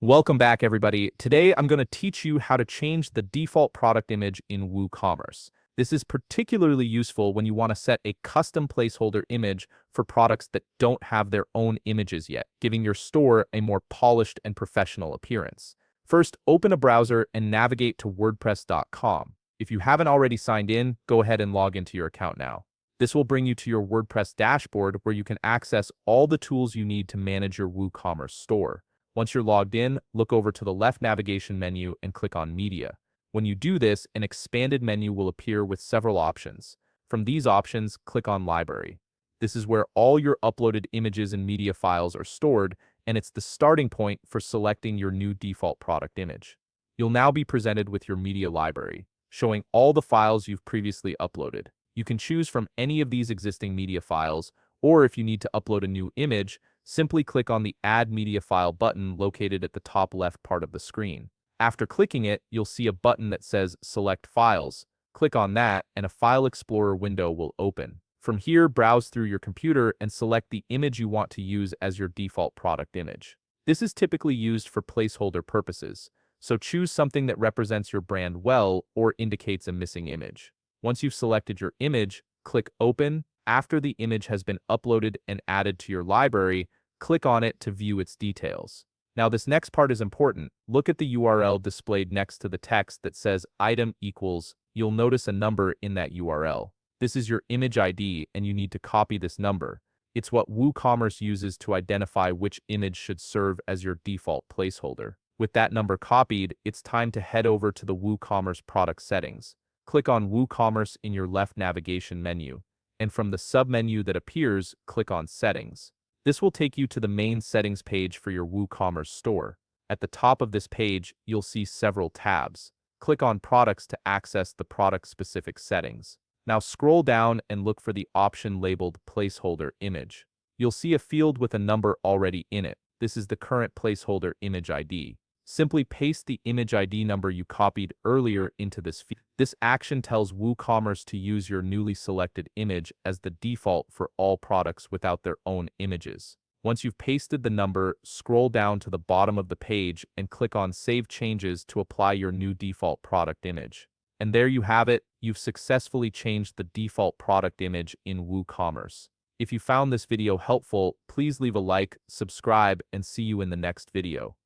Welcome back, everybody. Today, I'm going to teach you how to change the default product image in WooCommerce. This is particularly useful when you want to set a custom placeholder image for products that don't have their own images yet, giving your store a more polished and professional appearance. First, open a browser and navigate to WordPress.com. If you haven't already signed in, go ahead and log into your account now. This will bring you to your WordPress dashboard where you can access all the tools you need to manage your WooCommerce store. Once you're logged in, look over to the left navigation menu and click on Media. When you do this, an expanded menu will appear with several options. From these options, click on Library. This is where all your uploaded images and media files are stored, and it's the starting point for selecting your new default product image. You'll now be presented with your media library, showing all the files you've previously uploaded. You can choose from any of these existing media files, or if you need to upload a new image, simply click on the Add Media File button located at the top left part of the screen. After clicking it, you'll see a button that says Select Files. Click on that, and a File Explorer window will open. From here, browse through your computer and select the image you want to use as your default product image. This is typically used for placeholder purposes, so choose something that represents your brand well or indicates a missing image. Once you've selected your image, click Open. After the image has been uploaded and added to your library, click on it to view its details. Now, this next part is important. Look at the URL displayed next to the text that says item equals. You'll notice a number in that URL. This is your image ID, and you need to copy this number. It's what WooCommerce uses to identify which image should serve as your default placeholder. With that number copied, it's time to head over to the WooCommerce product settings. Click on WooCommerce in your left navigation menu, and from the submenu that appears, click on Settings. This will take you to the main settings page for your WooCommerce store. At the top of this page, you'll see several tabs. Click on Products to access the product-specific settings. Now scroll down and look for the option labeled Placeholder Image. You'll see a field with a number already in it. This is the current placeholder image ID. Simply paste the image ID number you copied earlier into this field. This action tells WooCommerce to use your newly selected image as the default for all products without their own images. Once you've pasted the number, scroll down to the bottom of the page and click on Save Changes to apply your new default product image. And there you have it. You've successfully changed the default product image in WooCommerce. If you found this video helpful, please leave a like, subscribe, and see you in the next video.